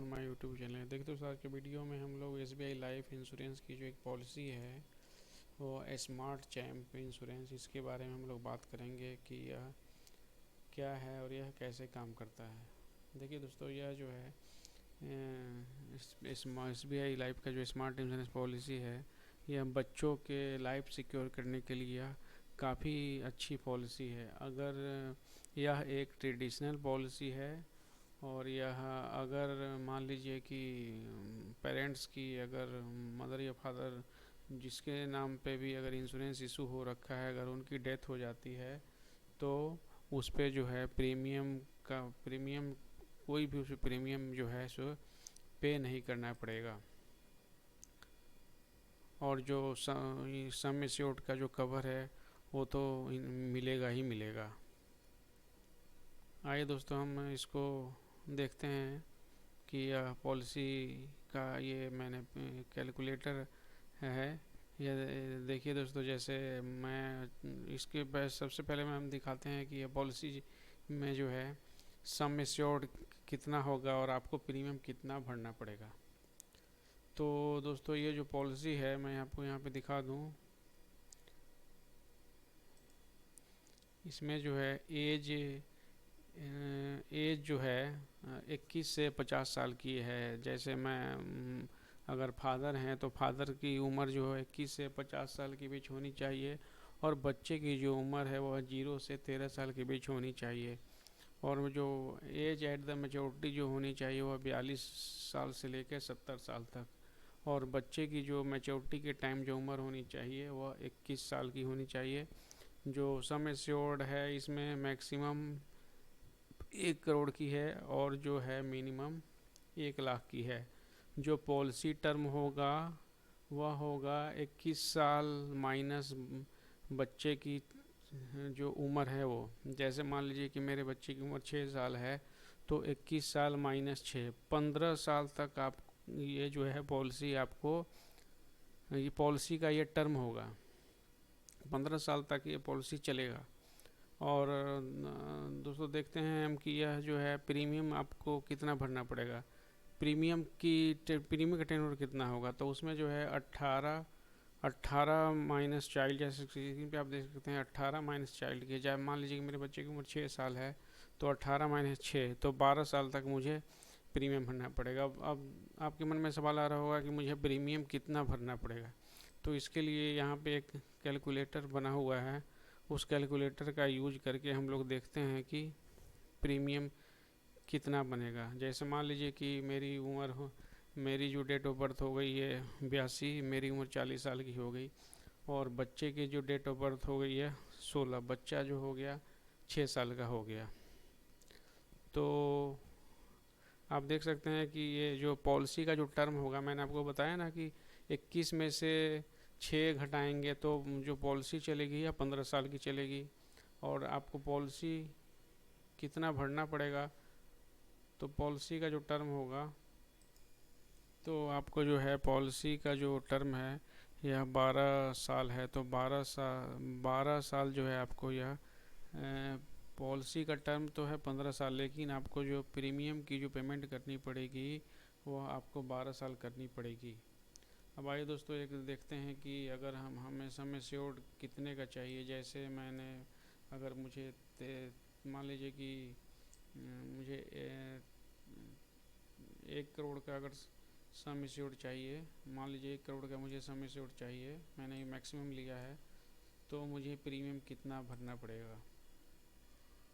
My YouTube channel. देखिए दोस्तों, आज के वीडियो में हम लोग एसबीआई लाइफ इंश्योरेंस की जो एक पॉलिसी है वो स्मार्ट चैम्प इंश्योरेंस, इसके बारे में हम लोग बात करेंगे कि यह क्या है और यह कैसे काम करता है। देखिए दोस्तों, यह जो है एसबीआई लाइफ का जो स्मार्ट इंश्योरेंस पॉलिसी है, यह बच्चों के लाइफ सिक्योर करने के लिए यह काफ़ी अच्छी पॉलिसी है। अगर यह एक ट्रेडिशनल पॉलिसी है और यह अगर मान लीजिए कि पेरेंट्स की, अगर मदर या फादर जिसके नाम पे भी अगर इंश्योरेंस इशू हो रखा है, अगर उनकी डेथ हो जाती है तो उस पे जो है प्रीमियम कोई भी उस प्रीमियम जो है सो पे नहीं करना पड़ेगा। और जो सम एश्योर्ड का जो कवर है वो तो मिलेगा ही मिलेगा। आइए दोस्तों, हम इसको देखते हैं कि यह पॉलिसी का ये मैंने कैलकुलेटर है। ये देखिए दोस्तों, जैसे मैं इसके सबसे पहले में हम दिखाते हैं कि ये पॉलिसी में जो है सम एश्योर्ड कितना होगा और आपको प्रीमियम कितना भरना पड़ेगा। तो दोस्तों, ये जो पॉलिसी है मैं आपको यहाँ पे दिखा दूँ। इसमें जो है एज जो है 21 से 50 साल की है। जैसे मैं अगर फादर हैं तो फादर की उम्र जो है 21 से 50 साल के बीच होनी चाहिए, और बच्चे की जो उम्र है वह 0 से 13 साल के बीच होनी चाहिए। और जो एज एट द मेच्योरिटी जो होनी चाहिए वह 42 साल से लेकर 70 साल तक। और बच्चे की जो मेच्योरिटी के टाइम जो उम्र होनी चाहिए वह 21 साल की होनी चाहिए। जो सम एश्योर्ड है इसमें मैक्सिमम 1 करोड़ की है और जो है मिनिमम 1 लाख की है। जो पॉलिसी टर्म होगा वह होगा 21 साल माइनस बच्चे की जो उम्र है वो। जैसे मान लीजिए कि मेरे बच्चे की उम्र 6 साल है, तो 21 साल माइनस 6, 15 साल तक आप ये जो है पॉलिसी आपको, ये पॉलिसी का ये टर्म होगा। 15 साल तक ये पॉलिसी चलेगा। और दोस्तों, देखते हैं हम कि यह जो है प्रीमियम आपको कितना भरना पड़ेगा। प्रीमियम का टेन्योर कितना होगा, तो उसमें जो है 18 माइनस चाइल्ड, जैसे स्क्रीन पे आप देख सकते हैं 18 माइनस चाइल्ड के, जब मान लीजिए कि मेरे बच्चे की उम्र 6 साल है तो 18 माइनस 6, तो 12 साल तक मुझे प्रीमियम भरना पड़ेगा। अब आपके मन में सवाल आ रहा होगा कि मुझे प्रीमियम कितना भरना पड़ेगा। तो इसके लिए यहाँ पे एक कैलकुलेटर बना हुआ है। उस कैलकुलेटर का यूज करके हम लोग देखते हैं कि प्रीमियम कितना बनेगा। जैसे मान लीजिए कि मेरी जो डेट ऑफ बर्थ हो गई है 82, मेरी उम्र 40 साल की हो गई, और बच्चे की जो डेट ऑफ बर्थ हो गई है 16, बच्चा जो हो गया 6 साल का हो गया। तो आप देख सकते हैं कि ये जो पॉलिसी का जो टर्म होगा, मैंने आपको बताया ना कि 21 में से 6 घटाएंगे तो जो पॉलिसी चलेगी या 15 साल की चलेगी। और आपको पॉलिसी कितना भरना पड़ेगा, तो पॉलिसी का जो टर्म होगा, तो आपको जो है पॉलिसी का जो टर्म है यह 12 साल है। तो 12 साल जो है आपको यह पॉलिसी का टर्म तो है 15 साल, लेकिन आपको जो प्रीमियम की जो पेमेंट करनी पड़ेगी वह आपको 12 साल करनी पड़ेगी। अब आइए दोस्तों, एक देखते हैं कि अगर हमें सम एश्योर्ड कितने का चाहिए। जैसे मैंने, अगर मुझे मान लीजिए कि मुझे 1 करोड़ का अगर सम एश्योर्ड चाहिए, मान लीजिए 1 करोड़ का मुझे सम एश्योर्ड चाहिए, मैंने मैक्सिमम लिया है, तो मुझे प्रीमियम कितना भरना पड़ेगा।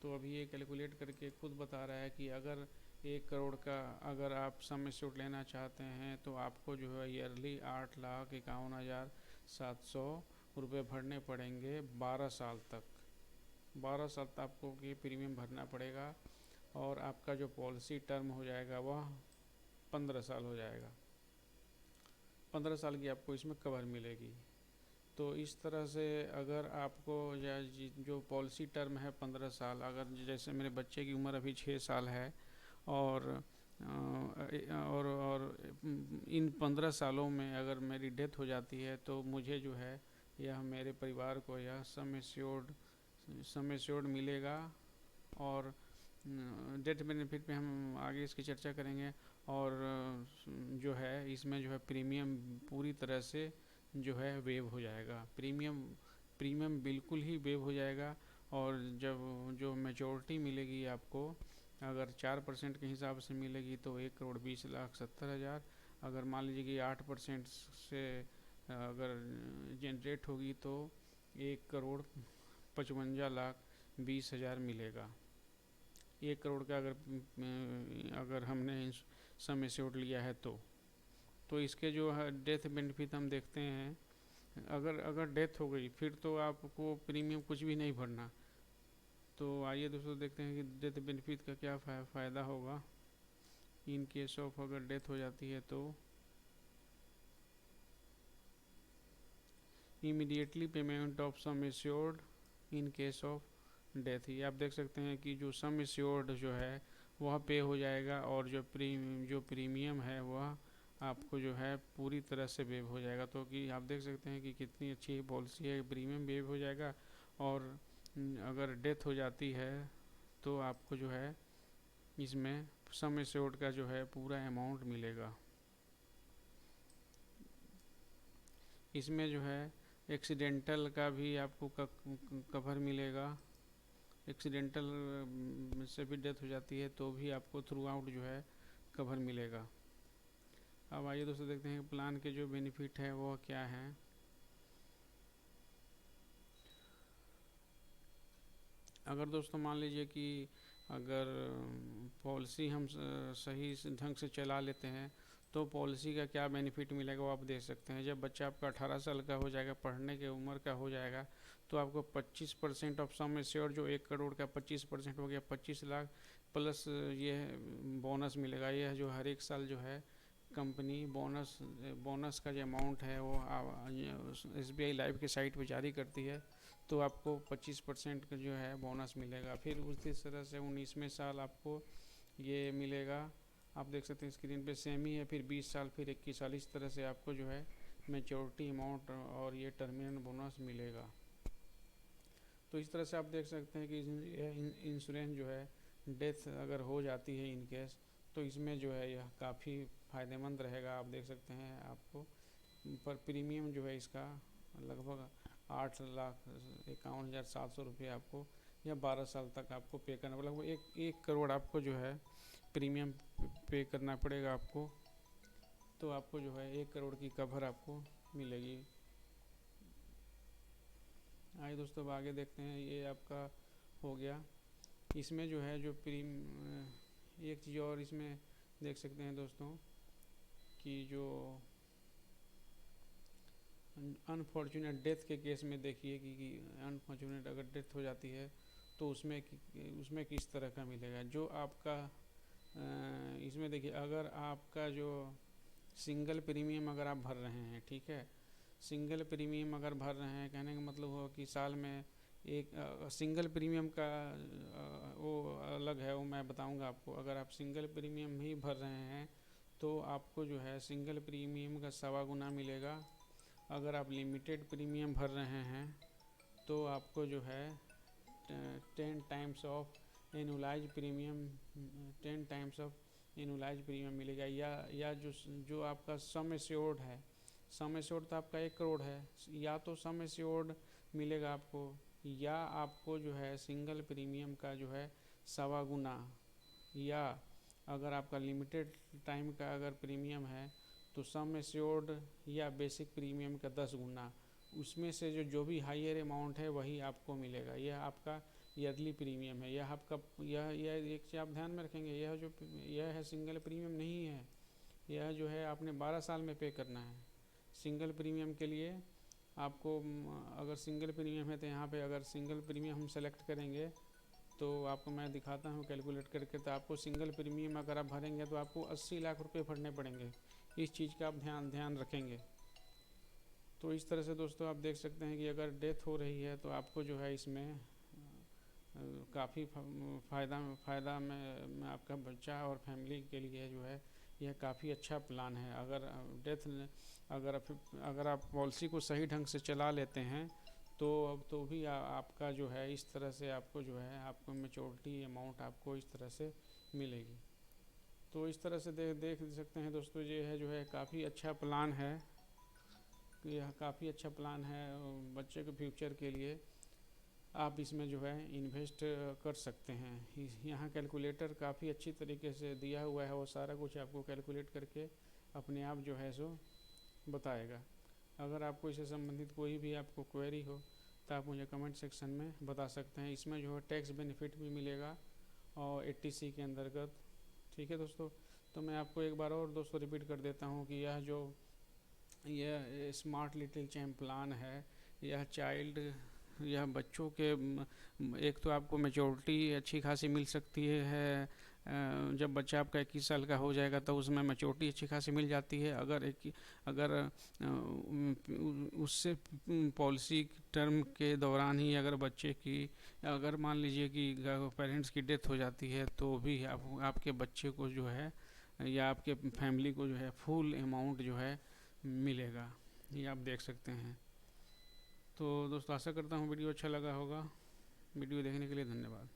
तो अभी ये कैलकुलेट करके खुद बता रहा है कि अगर 1 करोड़ का अगर आप सम एश्योर्ड लेना चाहते हैं तो आपको जो है ईयरली 8,51,700 रुपये भरने पड़ेंगे 12 साल तक। 12 साल तक आपको ये प्रीमियम भरना पड़ेगा, और आपका जो पॉलिसी टर्म हो जाएगा वह 15 साल हो जाएगा। 15 साल की आपको इसमें कवर मिलेगी। तो इस तरह से अगर आपको जो पॉलिसी टर्म है 15 साल, अगर जैसे मेरे बच्चे की उम्र अभी 6 साल है, और इन 15 सालों में अगर मेरी डेथ हो जाती है तो मुझे जो है यह मेरे परिवार को यह सम एश्योर्ड मिलेगा। और डेथ बेनिफिट पे हम आगे इसकी चर्चा करेंगे। और जो है इसमें जो है प्रीमियम पूरी तरह से जो है वेव हो जाएगा। प्रीमियम बिल्कुल ही वेव हो जाएगा। और जब जो मेचोरिटी मिलेगी आपको, अगर 4% के हिसाब से मिलेगी तो 1,20,70,000। अगर मान लीजिए कि 8% से अगर जनरेट होगी तो 1,55,20,000 मिलेगा। 1 करोड़ का अगर हमने सम एश्योर्ड लिया है तो इसके जो है डेथ बेनिफिट हम देखते हैं। अगर डेथ हो गई फिर तो आपको प्रीमियम कुछ भी नहीं भरना। तो आइए दोस्तों देखते हैं कि डेथ बेनिफिट का क्या फ़ायदा होगा इन केस ऑफ अगर डेथ हो जाती है तो। Immediately payment of sum assured in case of death. ये आप देख सकते हैं कि जो सम एश्योर्ड जो है वह पे हो जाएगा, और जो प्रीमियम है वह आपको जो है पूरी तरह से वेव हो जाएगा। तो कि आप देख सकते हैं कि कितनी अच्छी पॉलिसी है। प्रीमियम वेव हो जाएगा, और अगर डेथ हो जाती है तो आपको जो है इसमें सम एश्योर्ड का जो है पूरा अमाउंट मिलेगा। इसमें जो है एक्सीडेंटल का भी आपको कवर मिलेगा। एक्सीडेंटल से भी डेथ हो जाती है तो भी आपको थ्रू आउट जो है कवर मिलेगा। अब आइए दोस्तों देखते हैं प्लान के जो बेनिफिट है वो क्या है। अगर दोस्तों मान लीजिए कि अगर पॉलिसी हम सही ढंग से चला लेते हैं तो पॉलिसी का क्या बेनिफिट मिलेगा वो आप देख सकते हैं। जब बच्चा आपका 18 साल का हो जाएगा, पढ़ने के उम्र का हो जाएगा, तो आपको 25% ऑफ सम एश्योर्ड जो 1 करोड़ का 25% हो गया 25 लाख, प्लस ये बोनस मिलेगा। यह जो हर एक साल जो है कंपनी बोनस का जो अमाउंट है वो SBI लाइफ की साइट पर जारी करती है, तो आपको 25% का जो है बोनस मिलेगा। फिर उसी तरह से 19वें साल आपको ये मिलेगा। आप देख सकते हैं स्क्रीन पे सेम ही है। फिर 20 साल, फिर 21 साल, इस तरह से आपको जो है मैच्योरिटी अमाउंट और ये टर्मिनल बोनस मिलेगा। तो इस तरह से आप देख सकते हैं कि इंश्योरेंस जो है डेथ अगर हो जाती है इन केस, तो इसमें जो है यह काफ़ी फ़ायदेमंद रहेगा। आप देख सकते हैं आपको पर प्रीमियम जो है इसका लगभग 8,51,700 रुपये आपको या 12 साल तक आपको पे करना पड़ेगा। लगभग 1 करोड़ आपको जो है प्रीमियम पे करना पड़ेगा आपको। तो आपको जो है 1 करोड़ की कवर आपको मिलेगी। आइए दोस्तों अब आगे देखते हैं। ये आपका हो गया। इसमें जो है जो एक चीज़ और इसमें देख सकते हैं दोस्तों कि जो अनफॉर्चुनेट डेथ के केस में देखिए कि अनफॉर्चुनेट अगर डेथ हो जाती है तो उसमें किस तरह का मिलेगा। जो आपका इसमें देखिए, अगर आपका जो सिंगल प्रीमियम अगर आप भर रहे हैं, ठीक है, सिंगल प्रीमियम अगर भर रहे हैं, कहने का मतलब हो कि साल में एक सिंगल प्रीमियम का वो अलग है, वो मैं बताऊंगा आपको। अगर आप सिंगल प्रीमियम ही भर रहे हैं तो आपको जो है सिंगल प्रीमियम का 1.25 गुना मिलेगा। अगर आप लिमिटेड प्रीमियम भर रहे हैं तो आपको जो है 10 times of annualised premium 10 times of annualised premium मिलेगा। या जो आपका सम एश्योर्ड है, सम एश्योर्ड तो आपका 1 करोड़ है, या तो सम एश्योर्ड मिलेगा आपको, या आपको जो है सिंगल प्रीमियम का जो है 1.25 गुना, या अगर आपका लिमिटेड टाइम का अगर प्रीमियम है तो सम एश्योर्ड या बेसिक प्रीमियम का 10 गुना। उसमें से जो भी हाईयर अमाउंट है वही आपको मिलेगा। यह आपका ईयरली प्रीमियम है। यह आपका यह एक चीज़ आप ध्यान में रखेंगे, यह है सिंगल प्रीमियम नहीं है। यह जो है आपने 12 साल में पे करना है। सिंगल प्रीमियम के लिए आपको अगर सिंगल प्रीमियम है तो यहाँ पे अगर सिंगल प्रीमियम हम सेलेक्ट करेंगे तो आपको मैं दिखाता हूँ कैलकुलेट करके। तो आपको सिंगल प्रीमियम अगर आप भरेंगे तो आपको 80 लाख रुपए भरने पड़ेंगे। इस चीज़ का आप ध्यान रखेंगे। तो इस तरह से दोस्तों आप देख सकते हैं कि अगर डेथ हो रही है तो आपको जो है इसमें काफ़ी फ़ायदा में आपका बच्चा और फैमिली के लिए जो है यह काफ़ी अच्छा प्लान है। अगर आप पॉलिसी को सही ढंग से चला लेते हैं तो भी आपका जो है इस तरह से आपको जो है आपको मैच्योरिटी अमाउंट आपको इस तरह से मिलेगी। तो इस तरह से देख सकते हैं दोस्तों, ये है जो है काफ़ी अच्छा प्लान है। यह काफ़ी अच्छा प्लान है बच्चे के फ्यूचर के लिए। आप इसमें जो है इन्वेस्ट कर सकते हैं। यहाँ कैलकुलेटर काफ़ी अच्छी तरीके से दिया हुआ है, वो सारा कुछ आपको कैलकुलेट करके अपने आप जो है सो बताएगा। अगर आपको इससे संबंधित कोई भी आपको क्वेरी हो तो आप मुझे कमेंट सेक्शन में बता सकते हैं। इसमें जो है टैक्स बेनिफिट भी मिलेगा और 80C के अंतर्गत। ठीक है दोस्तों, तो मैं आपको एक बार और दोस्तों रिपीट कर देता हूँ कि यह स्मार्ट लिटिल चैम्प प्लान है। यह बच्चों के एक तो आपको मैच्योरिटी अच्छी खासी मिल सकती है। जब बच्चा आपका 21 साल का हो जाएगा तो उसमें मैच्योरिटी अच्छी खासी मिल जाती है। अगर उससे पॉलिसी टर्म के दौरान ही अगर बच्चे की, अगर मान लीजिए कि पेरेंट्स की डेथ हो जाती है तो भी आपके बच्चे को जो है या आपके फैमिली को जो है फुल अमाउंट जो है मिलेगा। ये आप देख सकते हैं। तो दोस्तों आशा करता हूँ वीडियो अच्छा लगा होगा। वीडियो देखने के लिए धन्यवाद।